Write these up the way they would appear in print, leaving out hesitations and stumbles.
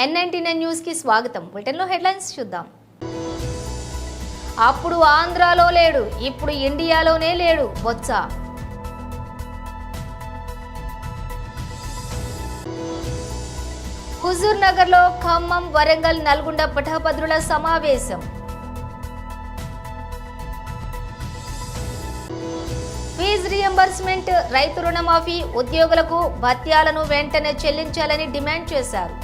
N99 news కి స్వాగతం. Bulletin లో హెడ్లైన్స్ చూద్దాం. అప్పుడు ఆంధ్రాలో లేడు, ఇప్పుడు ఇండియాలోనే లేడు బొత్స. హుజూర్ నగర్ లో ఖమ్మం, వరంగల్, నల్గొండ పట్టభద్రుల సమావేశం. ఫీజు రియంబర్స్మెంట్, రైతు రుణమాఫీ, ఉద్యోగులకు భత్యాలను వెంటనే చెల్లించాలని డిమాండ్ చేశారు.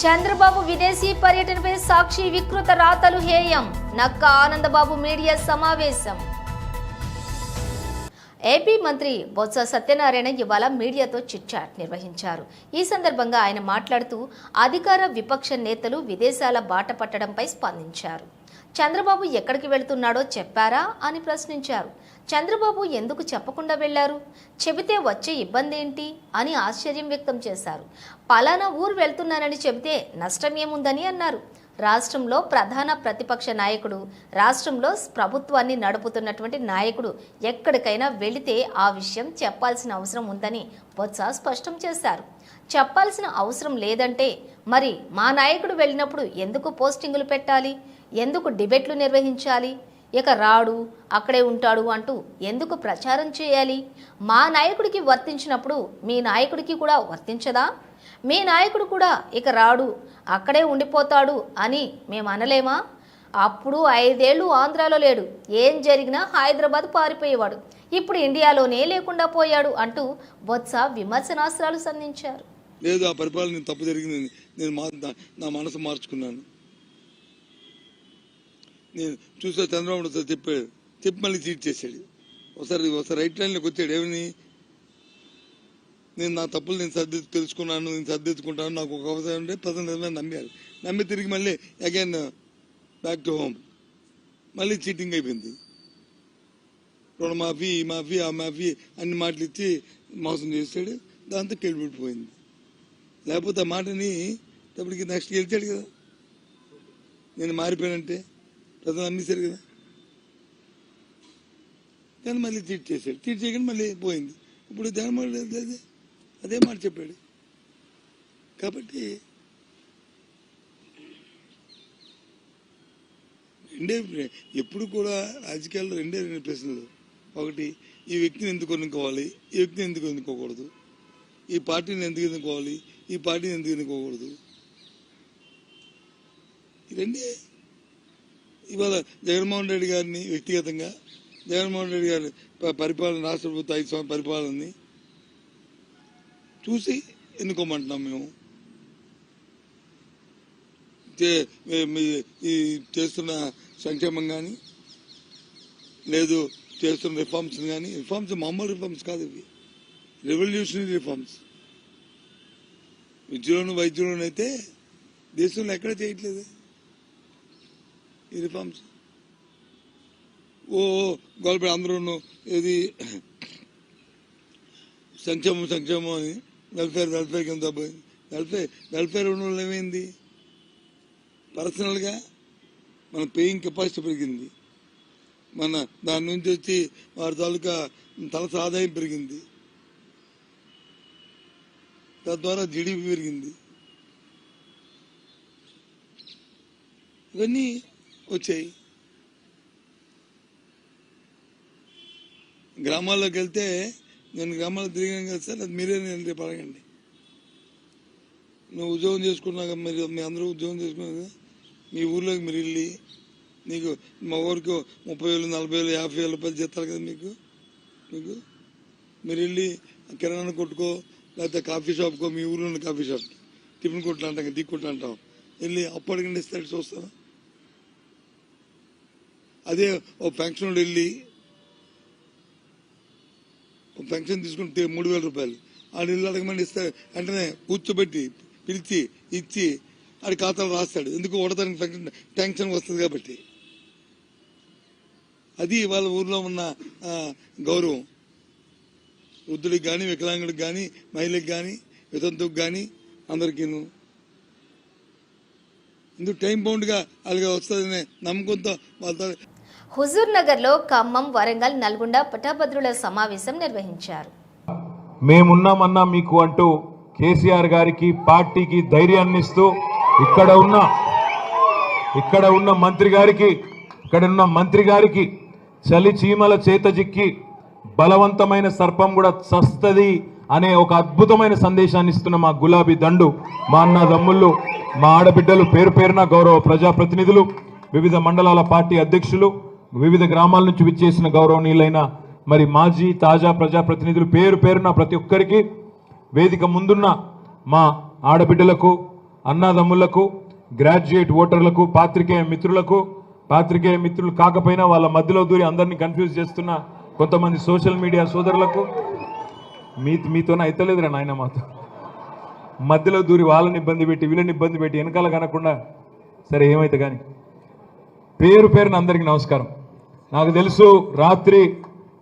చంద్రబాబు విదేశీ పర్యటనపై సాక్షి వికృత రాతలు హేయం. నక్క ఆనందబాబు మీడియా సమావేశం. ఏపీ మంత్రి బొత్స సత్యనారాయణ ఇవాళ మీడియాతో చిట్ చాట్ నిర్వహించారు. ఈ సందర్భంగా ఆయన మాట్లాడుతూ అధికార విపక్ష నేతలు విదేశాల బాట పట్టడంపై స్పందించారు. చంద్రబాబు ఎక్కడికి వెళ్తున్నాడో చెప్పారా అని ప్రశ్నించారు. చంద్రబాబు ఎందుకు చెప్పకుండా వెళ్లారు, చెబితే వచ్చే ఇబ్బంది ఏంటి అని ఆశ్చర్యం వ్యక్తం చేశారు. పలానా ఊరు వెళ్తున్నానని చెబితే నష్టం ఏముందని అన్నారు. రాష్ట్రంలో ప్రధాన ప్రతిపక్ష నాయకుడు, రాష్ట్రంలో ప్రభుత్వాన్ని నడుపుతున్నటువంటి నాయకుడు ఎక్కడికైనా వెళితే ఆ విషయం చెప్పాల్సిన అవసరం ఉందని బొత్స స్పష్టం చేశారు. చెప్పాల్సిన అవసరం లేదంటే మరి మా నాయకుడు వెళ్ళినప్పుడు ఎందుకు పోస్టింగులు పెట్టాలి, ఎందుకు డిబేట్లు నిర్వహించాలి, ఇక రాడు అక్కడే ఉంటాడు అంటూ ఎందుకు ప్రచారం చేయాలి? మా నాయకుడికి వర్తించినప్పుడు మీ నాయకుడికి కూడా వర్తించదా? మీ నాయకుడు కూడా ఇక రాడు అక్కడే ఉండిపోతాడు అని మేము అనలేమా? అప్పుడు 5 ఏళ్ళు ఆంధ్రాలో లేడు, ఏం జరిగినా హైదరాబాద్ పారిపోయేవాడు, ఇప్పుడు ఇండియాలోనే లేకుండా పోయాడు అంటూ బొత్స విమర్శనాస్త్రాలు సంధించారు. లేదు, ఆ పరిపాలన తప్పు జరిగింది, నేను నా మనసు మార్చుకున్నాను. నేను చూసా చంద్రబాబు చెప్పి మళ్ళీ చీట్ చేశాడు. ఒకసారి రైట్ లైన్లోకి వచ్చాడు. ఏమని, నేను నా తప్పులు నేను తెలుసుకున్నాను, నేను సర్దిద్దుకుంటాను, నాకు ఒక అవసరం ఉంటే ప్రజలు నమ్మారు. నమ్మి తిరిగి మళ్ళీ అగైన్ బ్యాక్ టు హోమ్. మళ్ళీ చీటింగ్ అయిపోయింది. రుణమాఫీ, ఈ మాఫీ, ఆ మాఫీ అన్ని మాటలు ఇచ్చి మోసం చేశాడు. దాంతో కెళ్ళిపెట్టిపోయింది. లేకపోతే ఆ మాటని ఇప్పటికి నెక్స్ట్ గెలిచాడు కదా. నేను మారిపోయానంటే ప్రజలు నమ్మేశారు కదా. కానీ మళ్ళీ చీట్ చేశాడు. చీట్ చేయగానే మళ్ళీ పోయింది. ఇప్పుడు జగన్మోహన్ అదే మాట చెప్పాడు. కాబట్టి ఎప్పుడు కూడా రాజకీయాల్లో రెండే ప్రశ్నలు. ఒకటి, ఈ వ్యక్తిని ఎందుకు ఎన్నుకోవాలి, ఈ వ్యక్తిని ఎందుకు ఎన్నుకోకూడదు, ఈ పార్టీని ఎందుకు ఎన్నుకోవాలి, ఈ పార్టీని ఎందుకు ఎన్నుకోకూడదు. ఈ రెండే. ఇవాళ జగన్మోహన్ రెడ్డి గారిని వ్యక్తిగతంగా, జగన్మోహన్ రెడ్డి గారి పరిపాలన, రాష్ట్ర ప్రభుత్వ 5 సంవత్సరాల పరిపాలనని చూసి ఎన్నుకోమంటున్నాం మేము. ఈ చేస్తున్న సంక్షేమం కానీ, లేదు చేస్తున్న రిఫార్మ్స్ కానీ, రిఫార్మ్స్ మామూలు రిఫార్మ్స్ కాదు, ఇవి రెవల్యూషనరీ రిఫార్మ్స్. విద్యలోను వైద్యులను అయితే దేశంలో ఎక్కడ చేయట్లేదు ఈ రిఫార్మ్స్. గోల్పేట అందరూ ఇది సంక్షేమం అని వెల్ఫేర్ కింద వెల్ఫేర్ ఉన్న వాళ్ళు ఏమైంది? పర్సనల్గా మన పేయింగ్ కెపాసిటీ పెరిగింది, మన దాని నుంచి వచ్చి వారి తాలూకా తలస ఆదాయం పెరిగింది, తద్వారా జీడిపి పెరిగింది. ఇవన్నీ వచ్చాయి. గ్రామాల్లోకి వెళ్తే, నేను గ్రామాల్లో తిరిగాను కదా సార్, అది మీరే రేపు అడగండి. నువ్వు ఉద్యోగం చేసుకున్నాక మీరు మీ అందరూ ఉద్యోగం చేసుకున్నారు కదా, మీ ఊర్లోకి మీరు వెళ్ళి, నీకు మా ఊరికి 30,000, 40,000, 50,000 రూపాయలు చేస్తారు కదా మీకు. మీరు వెళ్ళి కిరాణా కొట్టుకో, లేకపోతే కాఫీ షాప్కో, మీ ఊర్లో ఉన్న కాఫీ షాప్, టిఫిన్ కొట్లు అంటాం, టీ కొట్లు అంటాం, వెళ్ళి అప్పు అడగండి, ఇస్తాడు చూస్తాను. అదే ఓ పెన్షన్ వెళ్ళి పెన్షన్ తీసుకుంటే 3,000 రూపాయలు ఆడు ఇల్లు అడగమని ఇస్తాడు. వెంటనే కూర్చోబెట్టి పిలిచి ఇచ్చి ఆడి ఖాతాలు రాస్తాడు. ఎందుకు ఓడతానికి టెన్షన్ వస్తుంది కాబట్టి. అది వాళ్ళ ఊర్లో ఉన్న గౌరవం. వృద్ధుడికి కానీ, వికలాంగుడికి కానీ, మహిళకి కానీ, వితంతుకు కానీ అందరికీను ఇందుకు టైం బౌండ్గా అలాగే వస్తుందనే నమ్మకంతో వాళ్ళతో. హుజూర్ నగర్ లో ఖమ్మం, వరంగల్, నల్గొండ పట్టభద్రుల సమావేశం నిర్వహించారు. మేమున్నామన్నా మీకు అంటూ కేసీఆర్ గారికి పార్టీకి ధైర్యాన్ని ఇస్తూ ఇక్కడ ఉన్న మంత్రి గారికి చలి చీమల చేత చిక్కి బలవంతమైన సర్పం కూడా చస్తది అనే ఒక అద్భుతమైన సందేశాన్ని ఇస్తున్న మా గులాబీ దండు, మా అన్నదమ్ముళ్ళు, మా ఆడబిడ్డలు, పేరు పేరున గౌరవ ప్రజాప్రతినిధులు, వివిధ మండలాల పార్టీ అధ్యక్షులు, వివిధ గ్రామాల నుంచి విచ్చేసిన గౌరవనీయులైన మరి మాజీ తాజా ప్రజాప్రతినిధులు, పేరు పేరున ప్రతి ఒక్కరికి, వేదిక ముందున్న మా ఆడబిడ్డలకు, అన్నదమ్ములకు, గ్రాడ్యుయేట్ ఓటర్లకు, పాత్రికేయ మిత్రులు కాకపోయినా వాళ్ళ మధ్యలో దూరి అందరినీ కన్ఫ్యూజ్ చేస్తున్న కొంతమంది సోషల్ మీడియా సోదరులకు, మీతోనే అయితలేదురా నాయన, మాతో మధ్యలో దూరి వాళ్ళని ఇబ్బంది పెట్టి వీళ్ళని ఇబ్బంది పెట్టి వెనకాల కనకుండా, సరే ఏమైతే కానీ పేరు పేరున అందరికీ నమస్కారం. నాకు తెలుసు రాత్రి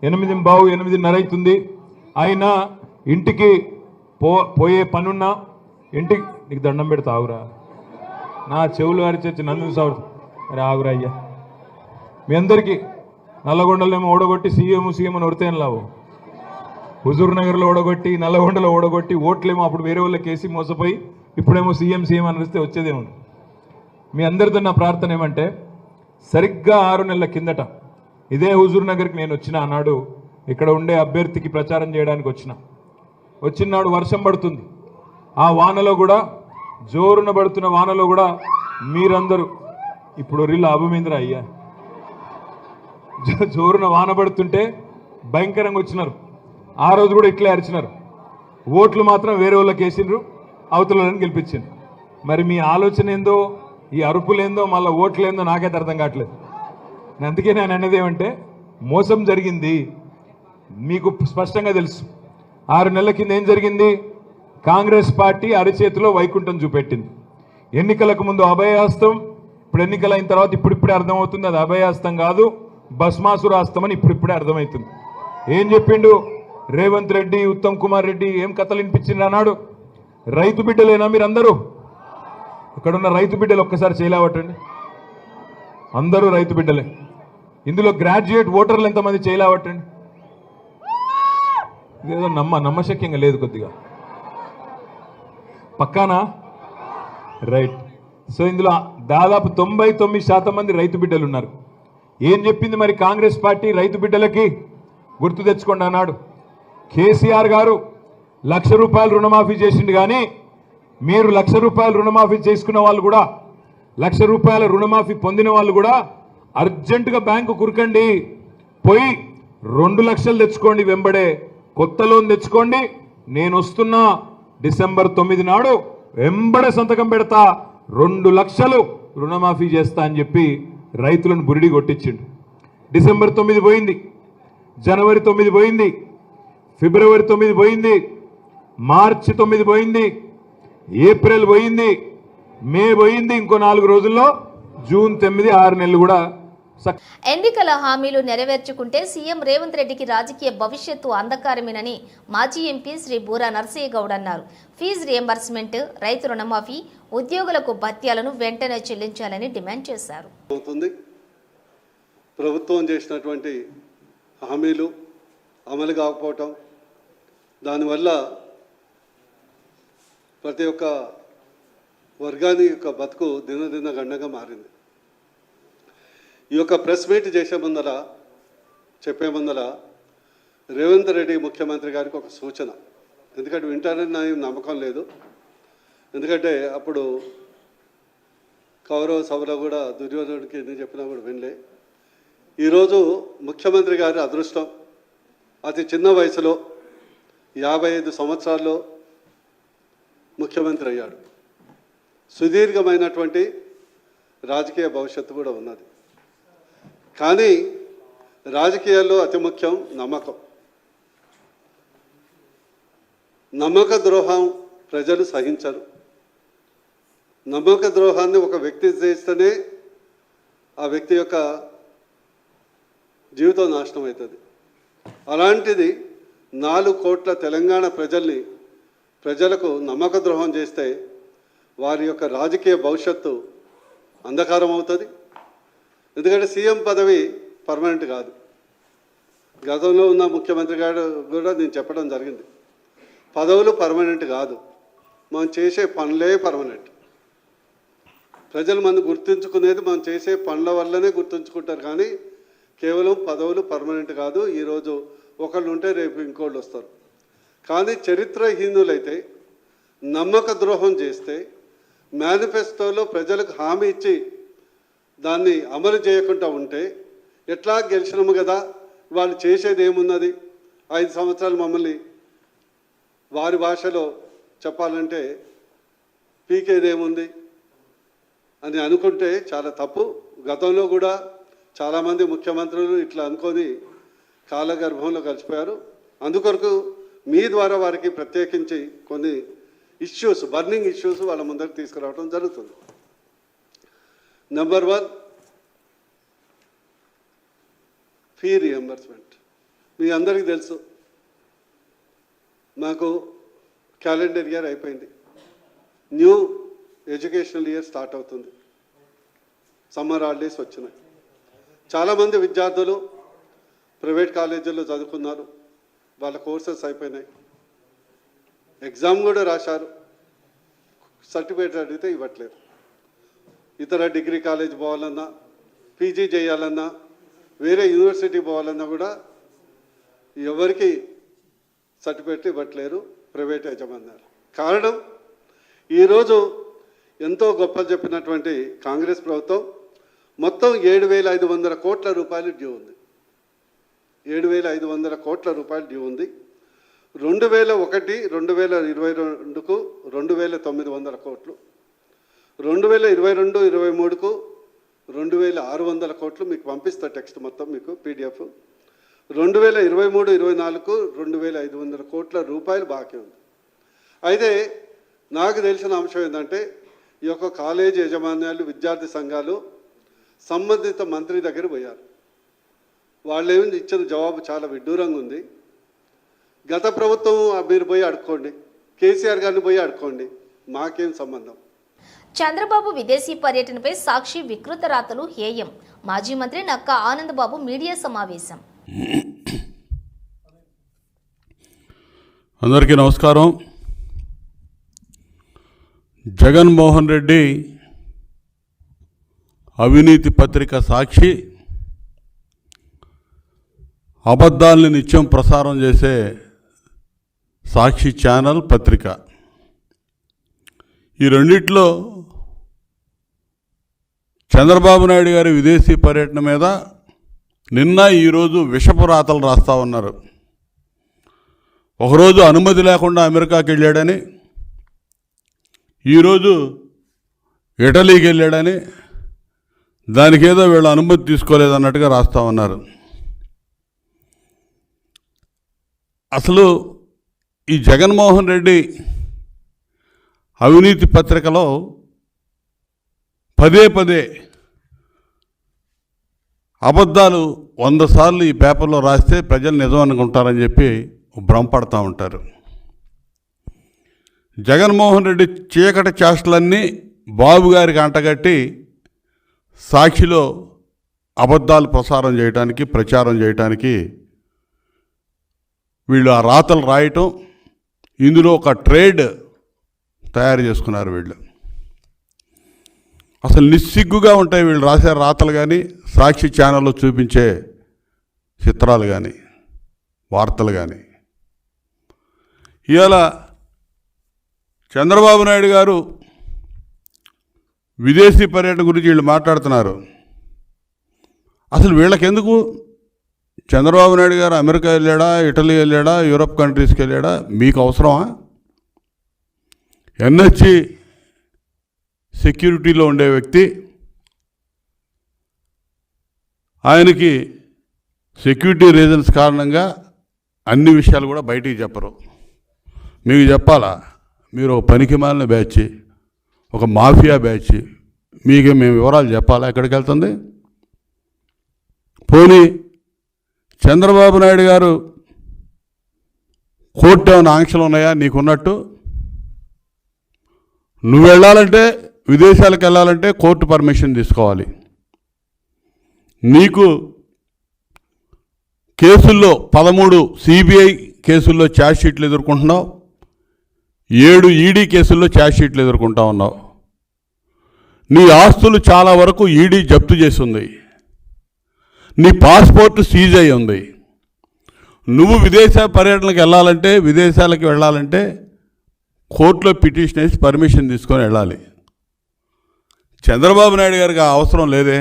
8:30 అవుతుంది, అయినా ఇంటికి పోయే పనున్నా ఇంటికి నీకు దండం పెడతా ఆగురా, నా చెవులు అరిచొచ్చి నన్ను సాగు అరే ఆగురా అయ్యా. మీ అందరికీ నల్లగొండలేమో ఓడగొట్టి సీఎం అని ఒరితేం లావు, హుజూర్ నగర్లో ఓడగొట్టి నల్లగొండలో ఓడగొట్టి ఓట్లేమో అప్పుడు వేరే వాళ్ళకి వేసి మోసపోయి ఇప్పుడేమో సీఎం అని వస్తే వచ్చేదేమో. మీ అందరితో నా ప్రార్థన ఏమంటే, సరిగ్గా 6 నెలల కిందట ఇదే హుజూర్ నగర్కి నేను వచ్చిన ఆనాడు ఇక్కడ ఉండే అభ్యర్థికి ప్రచారం చేయడానికి వచ్చినాడు వర్షం పడుతుంది. ఆ వానలో కూడా, జోరున పడుతున్న వానలో కూడా మీరందరూ ఇప్పుడు రిల్ అభమేంద్ర అయ్యా, జోరున వాన పడుతుంటే భయంకరంగా వచ్చినారు. ఆ రోజు కూడా ఇట్లే అరిచినారు. ఓట్లు మాత్రం వేరే వాళ్ళకి వేసిండ్రు, అవతల వాళ్ళని గెలిపించిండ్రు. మరి మీ ఆలోచన ఏందో, ఈ అరుపులేందో, మళ్ళీ ఓట్లేందో నాకైతే అర్థం కావట్లేదు. అందుకే నేను అనేది ఏమంటే, మోసం జరిగింది మీకు స్పష్టంగా తెలుసు. 6 నెలల కింద ఏం జరిగింది? కాంగ్రెస్ పార్టీ అరచేతిలో వైకుంఠం చూపెట్టింది. ఎన్నికలకు ముందు అభయహస్తం, ఇప్పుడు ఎన్నికలైన తర్వాత ఇప్పుడిప్పుడే అర్థమవుతుంది అది అభయహస్తం కాదు, భస్మాసురాస్తం అని ఇప్పుడిప్పుడే అర్థమవుతుంది. ఏం చెప్పిండు రేవంత్ రెడ్డి, ఉత్తమ్ కుమార్ రెడ్డి? ఏం కథలు వినిపించింది అన్నాడు? రైతు బిడ్డలేనా మీరందరూ? ఇక్కడున్న రైతు బిడ్డలు ఒక్కసారి చేయలేవటండి. అందరూ రైతు బిడ్డలే. ఇందులో గ్రాడ్యుయేట్ ఓటర్లు ఎంతమంది చేయలేవటండి? ఇదేదో నమ్మశక్యంగా లేదు కొద్దిగా, పక్కానా? రైట్. సో ఇందులో దాదాపు 99% మంది రైతు బిడ్డలు ఉన్నారు. ఏం చెప్పింది మరి కాంగ్రెస్ పార్టీ రైతు బిడ్డలకి? గుర్తు తెచ్చుకోండి అన్నాడు కేసీఆర్ గారు. 1,00,000 రూపాయలు రుణమాఫీ చేసిండు. కానీ మీరు 1,00,000 రూపాయలు రుణమాఫీ చేసుకున్న వాళ్ళు కూడా, 1,00,000 రూపాయల రుణమాఫీ పొందిన వాళ్ళు కూడా అర్జెంటుగా బ్యాంకు కురకండి, పోయి 2 లక్షలు తెచ్చుకోండి, వెంబడే కొత్త లోన్ తెచ్చుకోండి, నేను వస్తున్నా డిసెంబర్ 9 నాడు వెంబడే సంతకం పెడతా, 2 లక్షలు రుణమాఫీ చేస్తా అని చెప్పి రైతులను బురిడి కొట్టించిండు. డిసెంబర్ 9 పోయింది, జనవరి 9 పోయింది, ఫిబ్రవరి 9 పోయింది, మార్చి 9 పోయింది, ఏప్రిల్ పోయింది, మే పోయింది, ఇంకో 4 రోజుల్లో జూన్ 9, 6 నెలలు కూడా. ఎన్నికల హామీలు నెరవేర్చుకుంటే సీఎం రేవంత్ రెడ్డికి రాజకీయ భవిష్యత్తు అంధకారమేనని మాజీ ఎంపీ శ్రీ బూరా నర్సయ్య గౌడ్ అన్నారు. ఫీజు రియంబర్స్మెంట్, రైతు రుణమాఫీ, ఉద్యోగులకు భత్యాలను వెంటనే చెల్లించాలని డిమాండ్ చేశారు. ప్రభుత్వం చేసినటువంటి హామీలు అమలు కాకపోవటం, దానివల్ల ప్రతి ఒక్క వర్గాని యొక్క బతుకు దినదిన గండంగా మారింది. ఈ యొక్క ప్రెస్ మీట్ చెప్పే ముందర రేవంత్ రెడ్డి ముఖ్యమంత్రి గారికి ఒక సూచన. ఎందుకంటే వింటారని నాకు నమ్మకం లేదు. ఎందుకంటే అప్పుడు కౌరవ సభలో కూడా దుర్యోధనుడికి ఎన్ని చెప్పినా కూడా వినలే. ఈరోజు ముఖ్యమంత్రి గారి అదృష్టం, అతి చిన్న వయసులో 55 సంవత్సరాల్లో ముఖ్యమంత్రి అయ్యాడు. సుదీర్ఘమైనటువంటి రాజకీయ భవిష్యత్తు కూడా ఉన్నది. కానీ రాజకీయాల్లో అతి ముఖ్యం నమ్మకం. నమ్మక ద్రోహం ప్రజలు సహించరు. నమ్మక ద్రోహాన్ని ఒక వ్యక్తి చేస్తేనే ఆ వ్యక్తి యొక్క జీవితం నాశనం అవుతుంది. అలాంటిది 4 కోట్ల తెలంగాణ ప్రజలకు నమ్మక ద్రోహం చేస్తే వారి యొక్క రాజకీయ భవిష్యత్తు అంధకారం అవుతుంది. ఎందుకంటే సీఎం పదవి పర్మనెంట్ కాదు. గతంలో ఉన్న ముఖ్యమంత్రి గారు కూడా నేను చెప్పడం జరిగింది, పదవులు పర్మనెంట్ కాదు, మనం చేసే పనులే పర్మనెంట్. ప్రజలు మనం గుర్తుంచుకునేది మనం చేసే పనుల వల్లనే గుర్తుంచుకుంటారు, కానీ కేవలం పదవులు పర్మనెంట్ కాదు. ఈరోజు ఒకళ్ళు ఉంటే రేపు ఇంకోళ్ళు వస్తారు. కానీ చరిత్రహీనులైతే, నమ్మక ద్రోహం చేస్తే, మేనిఫెస్టోలో ప్రజలకు హామీ ఇచ్చి దాన్ని అమలు చేయకుండా ఉంటే ఎట్లా గెలిచినాము కదా, వాళ్ళు చేసేది ఏమున్నది, 5 సంవత్సరాలు మమ్మల్ని వారి భాషలో చెప్పాలంటే పీకేదేముంది అని అనుకుంటే చాలా తప్పు. గతంలో కూడా చాలామంది ముఖ్యమంత్రులు ఇట్లా అనుకొని కాలగర్భంలో కలిసిపోయారు. అందుకొరకు మీ ద్వారా వారికి ప్రత్యేకించి కొన్ని ఇష్యూస్, బర్నింగ్ ఇష్యూస్ వాళ్ళ ముందరికి తీసుకురావడం జరుగుతుంది. Number 1, fee reimbursement. మీ అందరికీ తెలుసు, మాకు క్యాలెండర్ ఇయర్ అయిపోయింది, న్యూ ఎడ్యుకేషనల్ ఇయర్ స్టార్ట్ అవుతుంది. సమ్మర్ హాలిడేస్ వచ్చినాయి. చాలామంది విద్యార్థులు ప్రైవేట్ కాలేజీల్లో చదువుకున్నారు, వాళ్ళ కోర్సెస్ అయిపోయినాయి, ఎగ్జామ్ కూడా రాశారు, సర్టిఫికేట్ అడిగితే ఇవ్వట్లేదు. ఇతర డిగ్రీ కాలేజ్ పోవాలన్నా, పీజీ చేయాలన్నా, వేరే యూనివర్సిటీ పోవాలన్నా కూడా ఎవరికి సర్టిఫికేట్ ఇవ్వట్లేరు ప్రైవేట్ యాజమాన్యాలు. కారణం, ఈరోజు ఎంతో గొప్పలు చెప్పినటువంటి కాంగ్రెస్ ప్రభుత్వం మొత్తం 7,500 కోట్ల రూపాయలు డ్యూ ఉంది. 7,500 కోట్ల రూపాయలు డ్యూ ఉంది. 2001, 2022కు 2,900 కోట్లు, 2022, 23కు 2,600 కోట్లు మీకు పంపిస్తా, టెక్స్ట్ మొత్తం మీకు PDF. 2023, 24కు 2,500 కోట్ల రూపాయలు బాకీ ఉంది. అయితే నాకు తెలిసిన అంశం ఏంటంటే, ఈ యొక్క కాలేజీ యాజమాన్యాలు, విద్యార్థి సంఘాలు సంబంధిత మంత్రి దగ్గర పోయారు. వాళ్ళేమి ఇచ్చిన జవాబు చాలా విడ్డూరంగా ఉంది. గత ప్రభుత్వం మీరు పోయి అడుక్కోండి, కేసీఆర్ గారిని పోయి అడుక్కోండి, మాకేం సంబంధం. చంద్రబాబు విదేశీ పర్యటనపై సాక్షి వికృత రాతలు హేయం. మాజీ మంత్రి నక్కా ఆనందబాబు మీడియా సమావేశం. అందరికీ నమస్కారం. జగన్మోహన్ రెడ్డి అవినీతి పత్రిక సాక్షి అబద్ధాలని నిత్యం ప్రసారం చేసే సాక్షి ఛానల్, పత్రిక, ఈ రెండిట్లో చంద్రబాబు నాయుడు గారి విదేశీ పర్యటన మీద నిన్న ఈరోజు విషపు రాతలు రాస్తూ ఉన్నారు. ఒకరోజు అనుమతి లేకుండా అమెరికాకి వెళ్ళాడని, ఈరోజు ఇటలీకి వెళ్ళాడని, దానికి ఏదో వీళ్ళు అనుమతి తీసుకోలేదన్నట్టుగా రాస్తూ ఉన్నారు. అసలు ఈ జగన్మోహన్ రెడ్డి అవినీతి పత్రికలో పదే పదే అబద్ధాలు 100 సార్లు ఈ పేపర్లో రాస్తే ప్రజలు నిజం అనుకుంటారని చెప్పి భ్రమపడతా ఉంటారు. జగన్మోహన్ రెడ్డి చీకటి చేష్టలన్నీ బాబు గారికి అంటగట్టి సాక్షిలో అబద్ధాలు ప్రసారం చేయడానికి, ప్రచారం చేయడానికి వీళ్ళు ఆ రాతలు రాయటం, ఇందులో ఒక ట్రేడ్ తయారు చేసుకున్నారు వీళ్ళు. అసలు నిస్సిగ్గుగా ఉంటాయి వీళ్ళు రాసే రాతలు కానీ, సాక్షి ఛానల్లో చూపించే చిత్రాలు కానీ, వార్తలు కానీ. ఇవాళ చంద్రబాబు నాయుడు గారు విదేశీ పర్యటన గురించి వీళ్ళు మాట్లాడుతున్నారు. అసలు వీళ్ళకెందుకు? చంద్రబాబు నాయుడు గారు అమెరికా వెళ్ళాడా, ఇటలీ వెళ్ళాడా, యూరప్ కంట్రీస్కి వెళ్ళాడా? మీకు అవసరమా? NHG సెక్యూరిటీలో ఉండే వ్యక్తి, ఆయనకి సెక్యూరిటీ రీజన్స్ కారణంగా అన్ని విషయాలు కూడా బయటికి చెప్పరు. మీకు చెప్పాలా? మీరు ఒక పనికిమాలిన బ్యాచ్, ఒక మాఫియా బ్యాచ్, మీకు మేము వివరాలు చెప్పాలా ఎక్కడికి వెళ్తుంది? పోనీ చంద్రబాబు నాయుడు గారు కోర్టు ఏమైనా ఆంక్షలు ఉన్నాయా నీకున్నట్టు? నువ్వు వెళ్ళాలంటే, విదేశాలకు వెళ్ళాలంటే కోర్టు పర్మిషన్ తీసుకోవాలి. నీకు కేసుల్లో 13 CBI కేసుల్లో ఛార్జ్ షీట్లు ఎదుర్కొంటున్నావు, 7 ఈడీ కేసుల్లో ఛార్జ్షీట్లు ఎదుర్కొంటా ఉన్నావు. నీ ఆస్తులు చాలా వరకు ఈడీ జప్తు చేసింది. నీ పాస్పోర్ట్ సీజ్ అయి ఉంది. నువ్వు విదేశ పర్యటనకు వెళ్ళాలంటే, విదేశాలకు వెళ్ళాలంటే కోర్టులో పిటిషన్ వేసి పర్మిషన్ తీసుకొని వెళ్ళాలి. చంద్రబాబు నాయుడు గారికి ఆ అవసరం లేదే.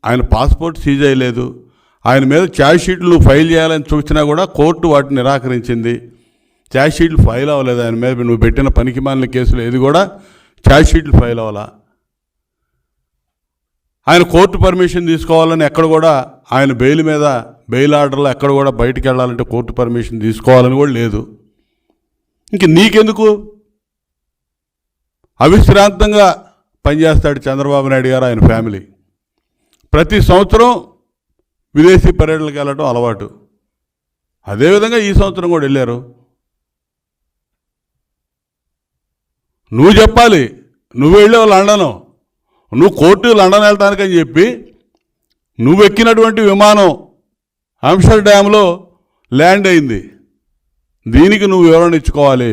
ఆయన పాస్పోర్ట్ సీజ్ అయ్యలేదు. ఆయన మీద ఛార్జ్షీట్లు ఫైల్ చేయాలని చూసినా కూడా కోర్టు వాటిని నిరాకరించింది. ఛార్జ్షీట్లు ఫైల్ అవ్వలేదు. ఆయన మీద నువ్వు పెట్టిన పనికి మాలిన కేసులు ఏది కూడా ఛార్జ్షీట్లు ఫైల్ అవ్వాలా. ఆయన కోర్టు పర్మిషన్ తీసుకోవాలని ఎక్కడ కూడా, ఆయన బెయిల్ మీద బెయిల్ ఆర్డర్లో ఎక్కడ కూడా బయటికి వెళ్ళాలంటే కోర్టు పర్మిషన్ తీసుకోవాలని కూడా లేదు. ఇంక నీకెందుకు? అవిశ్రాంతంగా పనిచేస్తాడు చంద్రబాబు నాయుడు గారు, ఆయన ఫ్యామిలీ. ప్రతి సంవత్సరం విదేశీ పర్యటనలకు వెళ్ళడం అలవాటు. అదేవిధంగా ఈ సంవత్సరం కూడా వెళ్ళారు. నువ్వు చెప్పాలి. నువ్వు వెళ్ళావు లండను. నువ్వు కోర్టు లండన్ వెళ్ళటానికని చెప్పి నువ్వు ఎక్కినటువంటి విమానం ఆమ్స్టర్డామ్లో ల్యాండ్ అయింది. దీనికి నువ్వు వివరణ ఇచ్చుకోవాలి.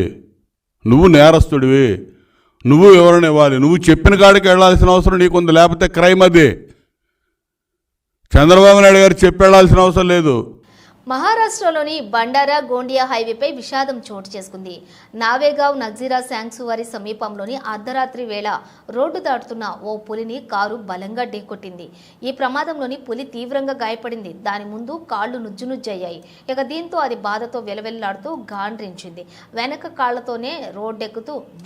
నువ్వు నేరస్తుడివి. నువ్వు వివరణ ఇవ్వాలి. నువ్వు చెప్పిన కాడికి వెళ్ళాల్సిన అవసరం నీకుంది. లేకపోతే క్రైమ్ అది. చంద్రబాబు నాయుడు గారు చెప్పి వెళ్ళాల్సిన అవసరం లేదు. మహారాష్ట్రలోని బండారా గోండియా హైవేపై విషాదం చోటు చేసుకుంది. నావేగావ్ నగ్జీరా శాంక్చువరీ సమీపంలోని అర్ధరాత్రి వేళ రోడ్డు దాటుతున్న ఓ పులిని కారు బలంగా ఢీకొట్టింది. ఈ ప్రమాదంలోని పులి తీవ్రంగా గాయపడింది. దాని ముందు కాళ్లు నుజ్జునుజ్జయ్యాయి. ఇక దీంతో అది బాధతో వెలవెల్లాడుతూ గాండ్రించింది. వెనక కాళ్లతోనే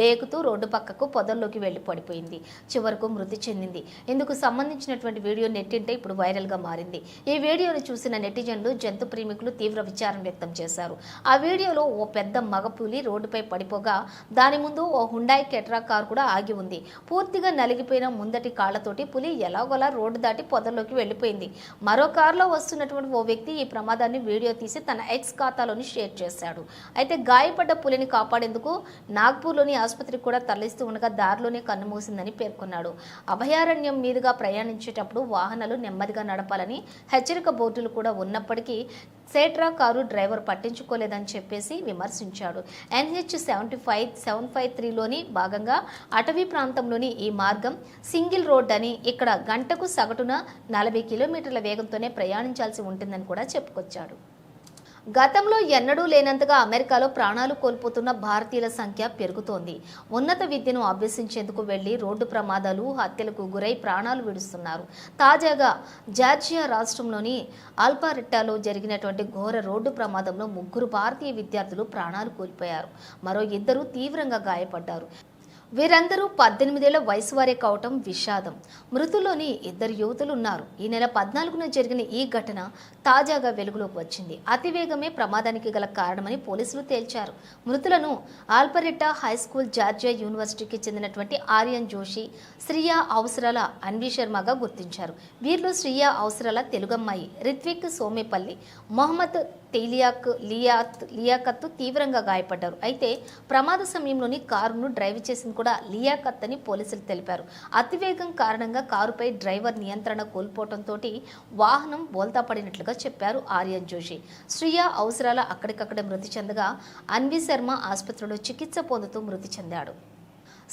డేకుతూ రోడ్డు పక్కకు పొదల్లోకి వెళ్లి పడిపోయింది. చివరకు మృతి చెందింది. ఇందుకు సంబంధించినటువంటి వీడియో నెట్టింటే ఇప్పుడు వైరల్గా మారింది. ఈ వీడియోను చూసిన నెటిజన్లు జంతు ప్రేమికులు తీవ్ర విచారం వ్యక్తం చేశారు. ఆ వీడియోలో ఓ పెద్ద మగపులి రోడ్డుపై పడిపోగా దాని ముందు ఓ హుండాయ్ కెట్రా కారు కూడా ఆగి ఉంది. పూర్తిగా నలిగిపోయిన ముందటి కాళ్లతోటి పులి ఎలాగోలా రోడ్డు దాటి పొదల్లోకి వెళ్లిపోయింది. మరో కారులో వస్తున్నటువంటి ఓ వ్యక్తి ఈ ప్రమాదాన్ని వీడియో తీసి తన ఎక్స్ ఖాతాలోని షేర్ చేశాడు. అయితే గాయపడ్డ పులిని కాపాడేందుకు నాగ్పూర్లోని ఆసుపత్రికి కూడా తరలిస్తూ ఉండగా దారిలోనే కన్నుమూసిందని పేర్కొన్నాడు. అభయారణ్యం మీదుగా ప్రయాణించేటప్పుడు వాహనాలు నెమ్మదిగా నడపాలని హెచ్చరిక బోర్డులు కూడా ఉన్నప్పటికీ సేట్రా కారు డ్రైవర్ పట్టించుకోలేదని చెప్పేసి విమర్శించాడు. NH 753లోని భాగంగా అటవీ ప్రాంతంలోని ఈ మార్గం సింగిల్ రోడ్ అని, ఇక్కడ గంటకు సగటున 40 కిలోమీటర్ల వేగంతోనే ప్రయాణించాల్సి ఉంటుందని కూడా చెప్పుకొచ్చాడు. గతంలో ఎన్నడూ లేనంతగా అమెరికాలో ప్రాణాలు కోల్పోతున్న భారతీయుల సంఖ్య పెరుగుతోంది. ఉన్నత విద్యను అభ్యసించేందుకు వెళ్లి రోడ్డు ప్రమాదాలు, హత్యలకు గురై ప్రాణాలు విడుస్తున్నారు. తాజాగా జార్జియా రాష్ట్రంలోని ఆల్ఫారెట్టాలో జరిగినటువంటి ఘోర రోడ్డు ప్రమాదంలో 3 భారతీయ విద్యార్థులు ప్రాణాలు కోల్పోయారు. మరో 2 తీవ్రంగా గాయపడ్డారు. వీరందరూ 18 ఏళ్ల వయసు వారే కావటం విషాదం. మృతుల్లోని 2 యువతులు ఉన్నారు. ఈ నెల 14న జరిగిన ఈ ఘటన తాజాగా వెలుగులోకి వచ్చింది. అతివేగమే ప్రమాదానికి గల కారణమని పోలీసులు తేల్చారు. మృతులను ఆల్ఫరెట్టా హై స్కూల్, జార్జియా యూనివర్సిటీకి చెందినటువంటి ఆర్యన్ జోషి, శ్రియా అవసరాల అన్వి శర్మగా గుర్తించారు. వీరిలో శ్రియా అవసరాల తెలుగమ్మాయి రిత్విక్ సోమేపల్లి, మొహమ్మద్ లియాకత్ తీవ్రంగా గాయపడ్డారు. అయితే ప్రమాద సమయంలోని కారును డ్రైవ్ చేసింది కూడా లియాకత్ అని పోలీసులు తెలిపారు. అతివేగం కారణంగా కారుపై డ్రైవర్ నియంత్రణ కోల్పోవడంతో వాహనం బోల్తా పడినట్లుగా చెప్పారు ఆర్యన్ జోషి. శ్రియా అవసరాల అక్కడికక్కడే మృతి చెందగా అన్వి శర్మ ఆసుపత్రిలో చికిత్స పొందుతూ మృతి చెందాడు.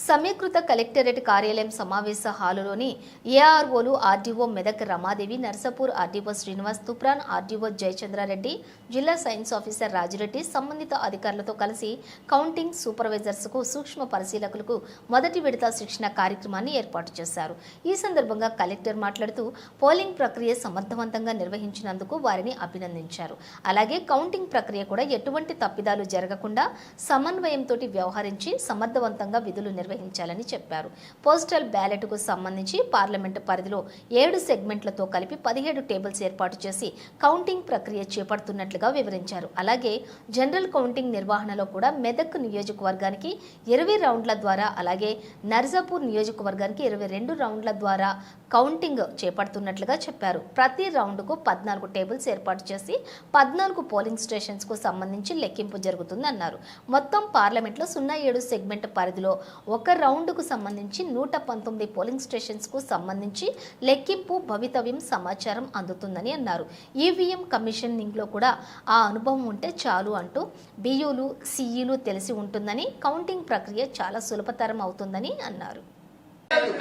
సమీకృత కలెక్టరేట్ కార్యాలయం సమావేశ హాలులోని ఏఆర్ఓలు RDO Medak Ramadevi, Narsapur RDO Srinivas, Toopran RDO Jayachandra Reddy, జిల్లా సైన్స్ ఆఫీసర్ రాజిరెడ్డి సంబంధిత అధికారులతో కలిసి కౌంటింగ్ సూపర్వైజర్స్కు, సూక్ష్మ పరిశీలకులకు మొదటి విడత శిక్షణ కార్యక్రమాన్ని ఏర్పాటు చేశారు. ఈ సందర్భంగా కలెక్టర్ మాట్లాడుతూ పోలింగ్ ప్రక్రియ సమర్థవంతంగా నిర్వహించినందుకు వారిని అభినందించారు. అలాగే కౌంటింగ్ ప్రక్రియ కూడా ఎటువంటి తప్పిదాలు జరగకుండా సమన్వయంతో వ్యవహరించి సమర్థవంతంగా విధులు నిర్వహించాలని చెప్పారు. పోస్టల్ బ్యాలెట్కు సంబంధించి పార్లమెంటు పరిధిలో 7 సెగ్మెంట్లతో కలిపి 17 టేబుల్స్ ఏర్పాటు చేసి కౌంటింగ్ ప్రక్రియ చేపడుతున్నట్లుగా వివరించారు. అలాగే జనరల్ కౌంటింగ్ నిర్వహణలో కూడా మెదక్ నియోజకవర్గానికి 20 రౌండ్ల ద్వారా, అలాగే నర్సాపూర్ నియోజకవర్గానికి 22 రౌండ్ల ద్వారా కౌంటింగ్ చేపడుతున్నట్లుగా చెప్పారు. ప్రతి రౌండ్కు 14 టేబుల్స్ ఏర్పాటు చేసి 14 పోలింగ్ స్టేషన్స్కు సంబంధించి లెక్కింపు జరుగుతుందన్నారు. మొత్తం పార్లమెంట్లో 07 సెగ్మెంట్ పరిధిలో ఒక రౌండ్కు సంబంధించి 119 పోలింగ్ స్టేషన్స్కు సంబంధించి లెక్కింపు భవితవ్యం సమాచారం అందుతుందని అన్నారు. ఈవీఎం కమిషనింగ్లో కూడా ఆ అనుభవం ఉంటే చాలు అంటూ బియూలు సిఈలు తెలిసి ఉంటుందని, కౌంటింగ్ ప్రక్రియ చాలా సులభతరం అవుతుందని అన్నారు.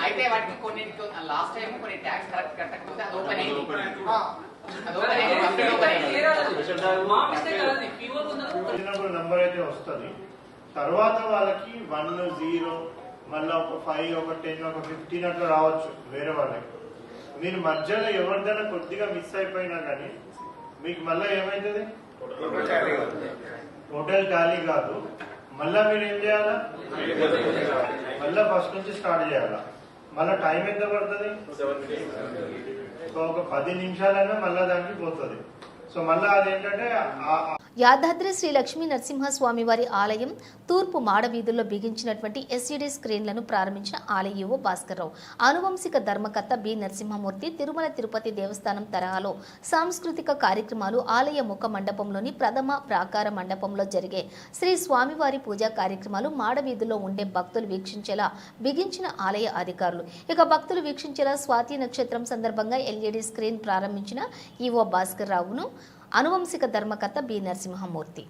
అయితే వాటికి కొన్ని లాస్ట్ టైం కొన్ని ట్యాక్స్ కరెక్ట్ కట్టకపోతే అది ఓపెన్ అయింది. నంబర్ అయితే వస్తుంది. తర్వాత వాళ్ళకి 1 0 మళ్ళీ ఒక 5 ఒక 10 ఒక 15 అట్లా రావచ్చు వేరే వాళ్ళకి. మీరు మధ్యలో ఎవరిదైనా కొద్దిగా మిస్ అయిపోయినా కానీ మీకు మళ్ళీ ఏమవుతుంది, టోటల్ ఖాళీ కాదు. మళ్ళా మీరు ఏం చేయాలా, మళ్ళా ఫస్ట్ నుంచి స్టార్ట్ చేయాలా. మళ్ళా టైం ఎంత పడుతుంది, ఒక 10 నిమిషాలైనా మళ్ళా దానికి పోతుంది. సో మళ్ళా అదేంటంటే యాదాద్రి శ్రీ లక్ష్మీ నరసింహస్వామి వారి ఆలయం తూర్పు మాడవీధుల్లో బిగించినటువంటి ఎస్ఈడి స్క్రీన్లను ప్రారంభించిన ఆలయ ఈవో భాస్కర్రావు. ఆనువంశిక ధర్మకర్త బి నరసింహమూర్తి తిరుమల తిరుపతి దేవస్థానం తరహాలో సాంస్కృతిక కార్యక్రమాలు ఆలయ ముఖ మండపంలోని ప్రథమ ప్రాకార మండపంలో జరిగే శ్రీ స్వామివారి పూజా కార్యక్రమాలు మాడవీధుల్లో ఉండే భక్తులు వీక్షించేలా బిగించిన ఆలయ అధికారులు. ఇక భక్తులు వీక్షించేలా స్వాతి నక్షత్రం సందర్భంగా ఎల్ఈడి స్క్రీన్ ప్రారంభించిన ఈవో భాస్కర్రావును అనువంశిక ధర్మకర్త బి నరసింహమూర్తి.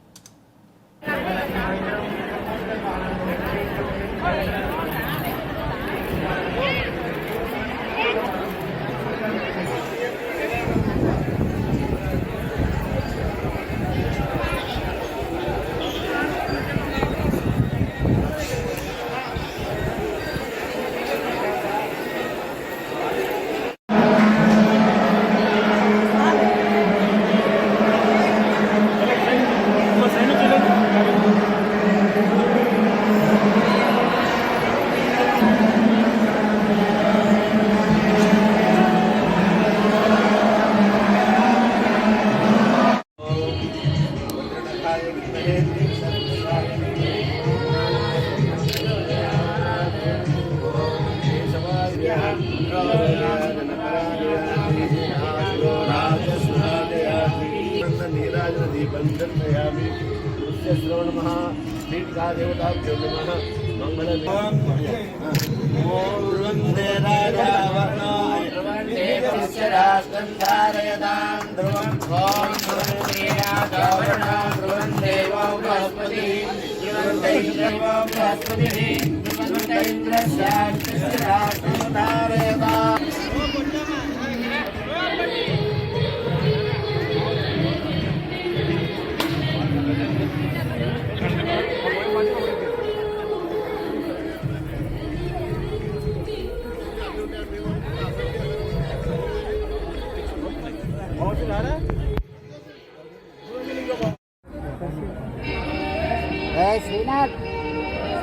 శ్రీనాథ్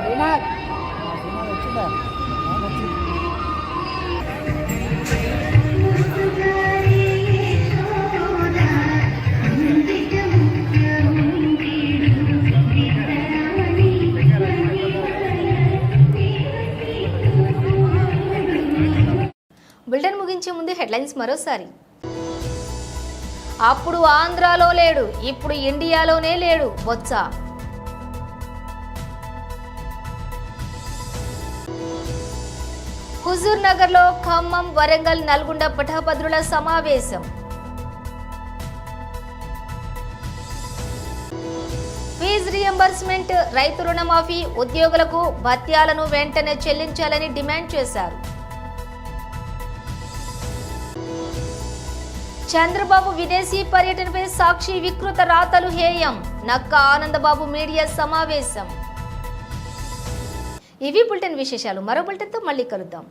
శ్రీనాథ్ వచ్చిందా? బులెటిన్ ముగించే ముందు హెడ్లైన్స్ మరోసారి. అప్పుడు ఆంధ్రాలో లేడు, ఇప్పుడు ఇండియాలోనే లేడు బొత్స. హుజూర్ నగర్లో ఖమ్మం, వరంగల్, నల్గొండ పట్టభద్రుల సమావేశం. ఫీజు రియంబర్స్మెంట్, రైతు రుణమాఫీ, ఉద్యోగులకు భత్యాలను వెంటనే చెల్లించాలని డిమాండ్ చేశారు. చంద్రబాబు విదేశీ పర్యటనపై సాక్షి వికృత రాతలు హేయం, నక్క ఆనందబాబు మీడియా సమావేశం. ఇవి బులెటిన్ విశేషాలు. మరో బులెటిన్తో మళ్ళీ కలుద్దాం.